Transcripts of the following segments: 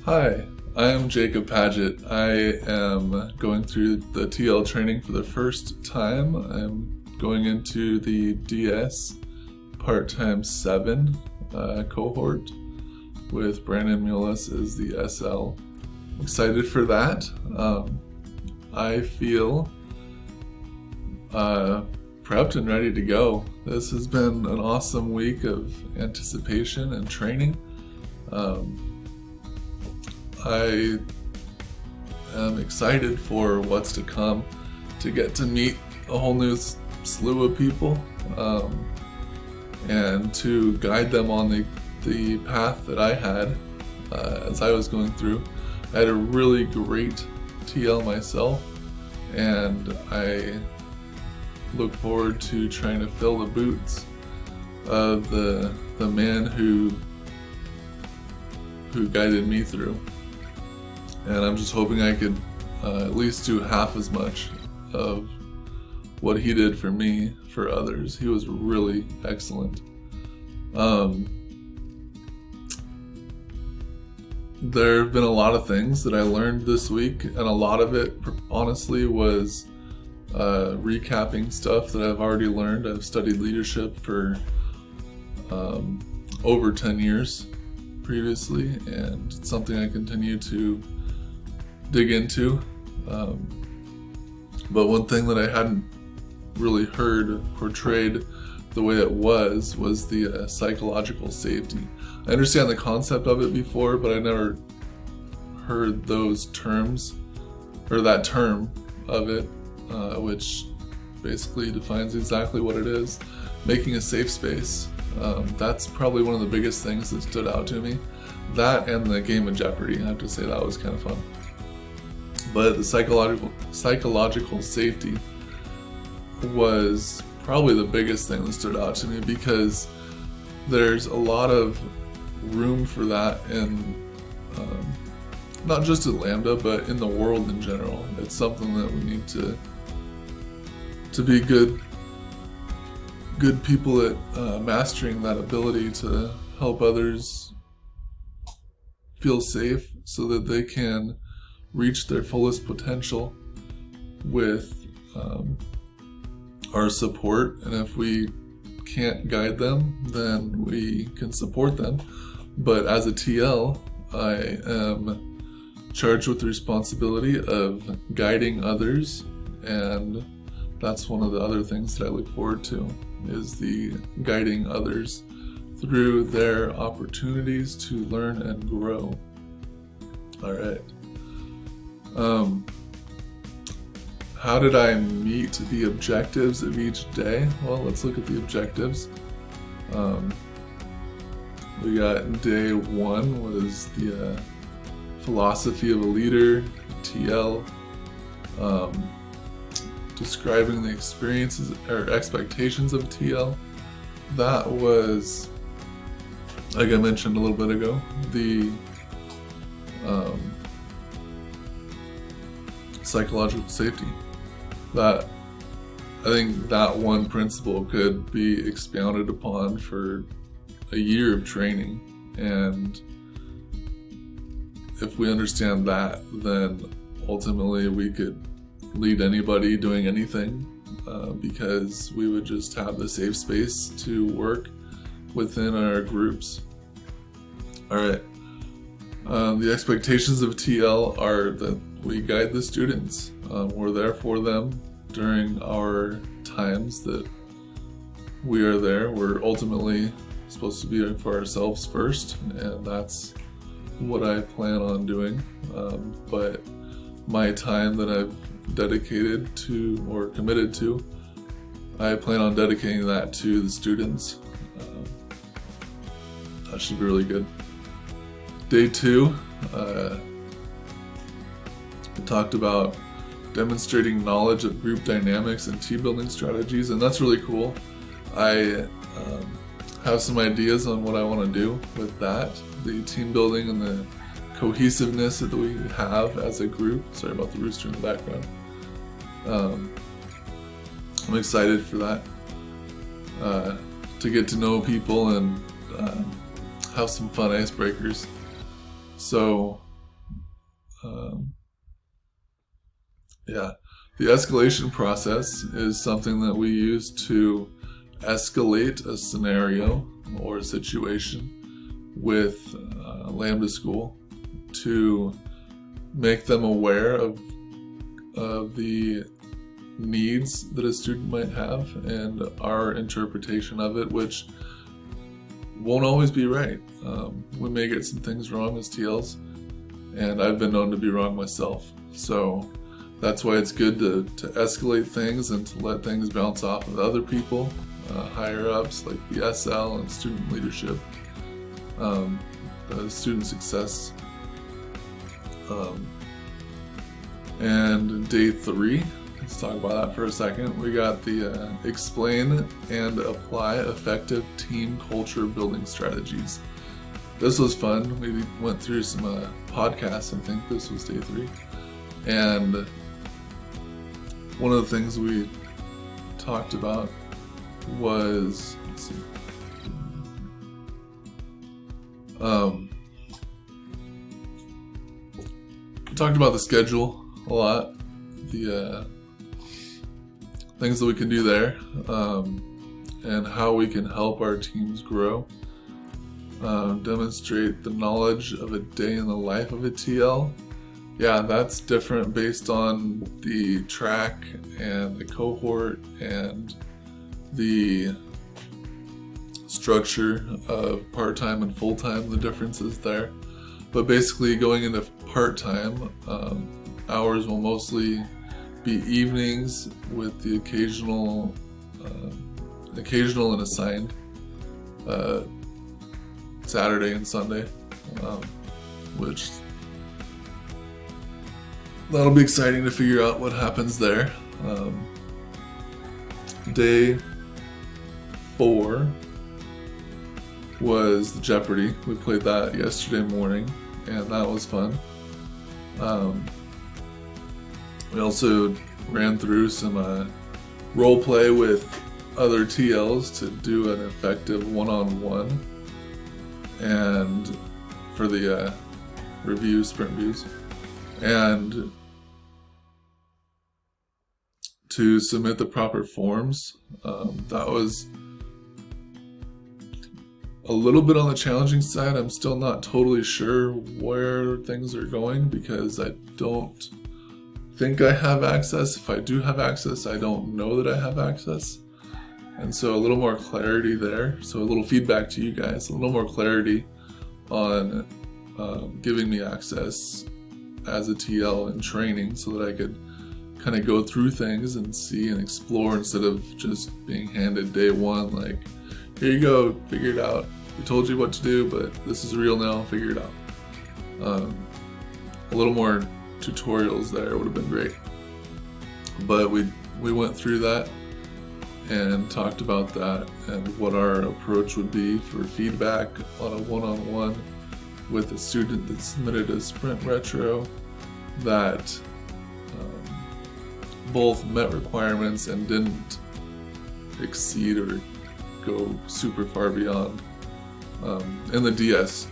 Hi, I am Jacob Paget. I am going through the TL training for the first time. I'm going into the DS part-time 7 cohort with Brandon Mullis as the SL. Excited for that. I feel prepped and ready to go. This has been an awesome week of anticipation and training. I am excited for what's to come, to get to meet a whole new slew of people, and to guide them on the path that I had as I was going through. I had a really great TL myself, and I look forward to trying to fill the boots of the man who guided me through. And I'm just hoping I could at least do half as much of what he did for me for others. He was really excellent. There have been a lot of things that I learned this week, and a lot of it honestly was recapping stuff that I've already learned. I've studied leadership for over 10 years previously, and it's something I continue to dig into. But one thing that I hadn't really heard portrayed the way it was the psychological safety. I understand the concept of it before, but I never heard those terms, or that term of it, which basically defines exactly what it is: making a safe space. That's probably one of the biggest things that stood out to me. That and the game of Jeopardy, I have to say that was kind of fun. But the psychological safety was probably the biggest thing that stood out to me, because there's a lot of room for that in not just at Lambda, but in the world in general. It's something that we need to be good people at mastering that ability to help others feel safe so that they can reach their fullest potential with our support. And if we can't guide them, then we can support them. But as a TL, I am charged with the responsibility of guiding others, and that's one of the other things that I look forward to, is the guiding others through their opportunities to learn and grow. All right. How did I meet the objectives of each day? Well, let's look at the objectives. We got day 1 was the philosophy of a leader, TL, describing the experiences or expectations of TL. That was, like I mentioned a little bit ago, the psychological safety. That, I think that one principle could be expounded upon for a year of training, and if we understand that, then ultimately we could lead anybody doing anything, because we would just have the safe space to work within our groups. All right. The expectations of TL are that we guide the students. We're there for them during our times that we are there. We're ultimately supposed to be there for ourselves first, and that's what I plan on doing. But my time that I've dedicated to, or committed to, I plan on dedicating that to the students. That should be really good. Day 2, we talked about demonstrating knowledge of group dynamics and team building strategies, and that's really cool. I have some ideas on what I want to do with that, the team building and the cohesiveness that we have as a group. Sorry about the rooster in the background. I'm excited for that, to get to know people and have some fun icebreakers. So Yeah, the escalation process is something that we use to escalate a scenario or a situation with Lambda School to make them aware of the needs that a student might have and our interpretation of it, which won't always be right. We may get some things wrong as TLs, and I've been known to be wrong myself. So that's why it's good to escalate things and to let things bounce off of other people, higher ups like the SL and student leadership, student success. And day 3, let's talk about that for a second. We got the explain and apply effective team culture building strategies. This was fun. We went through some podcasts. I think this was day 3. And one of the things we talked about was, let's see, we talked about the schedule a lot, the things that we can do there, and how we can help our teams grow. Demonstrate the knowledge of a day in the life of a TL. Yeah, that's different based on the track and the cohort and the structure of part-time and full-time, the differences there. But basically going into part-time, hours will mostly be evenings with the occasional and assigned Saturday and Sunday, which that'll be exciting to figure out what happens there. Day 4 was the Jeopardy. We played that yesterday morning, and that was fun. We also ran through some role play with other TLs to do an effective one-on-one, and for the sprint reviews, and to submit the proper forms. That was a little bit on the challenging side. I'm still not totally sure where things are going because I don't think I have access. If I do have access, I don't know that I have access. And so a little more clarity there. So a little feedback to you guys, a little more clarity on giving me access as a TL in training so that I could kind of go through things and see and explore instead of just being handed day 1, like, here you go, figure it out. We told you what to do, but this is real now, figure it out. A little more tutorials there would have been great. But we went through that and talked about that and what our approach would be for feedback on a one-on-one with a student that submitted a sprint retro that both met requirements and didn't exceed or go super far beyond. In the DS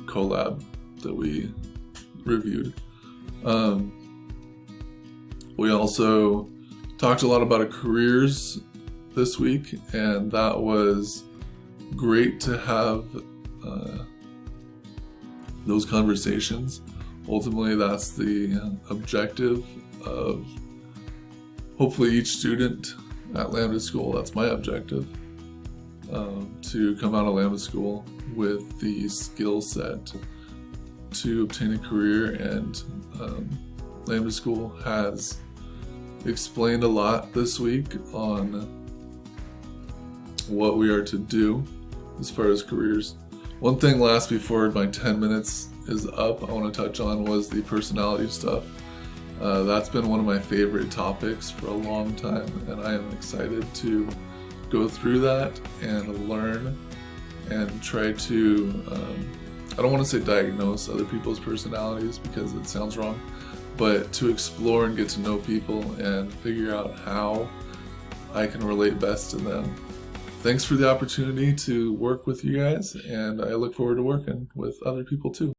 collab that we reviewed. We also talked a lot about careers this week, and that was great to have those conversations. Ultimately, that's the objective of hopefully each student at Lambda School. That's my objective, to come out of Lambda School with the skill set to obtain a career, and Lambda School has explained a lot this week on what we are to do as far as careers. One thing last before my 10 minutes is up I want to touch on was the personality stuff. That's been one of my favorite topics for a long time, and I am excited to go through that and learn and try to, I don't want to say diagnose other people's personalities because it sounds wrong, but to explore and get to know people and figure out how I can relate best to them. Thanks for the opportunity to work with you guys, and I look forward to working with other people too.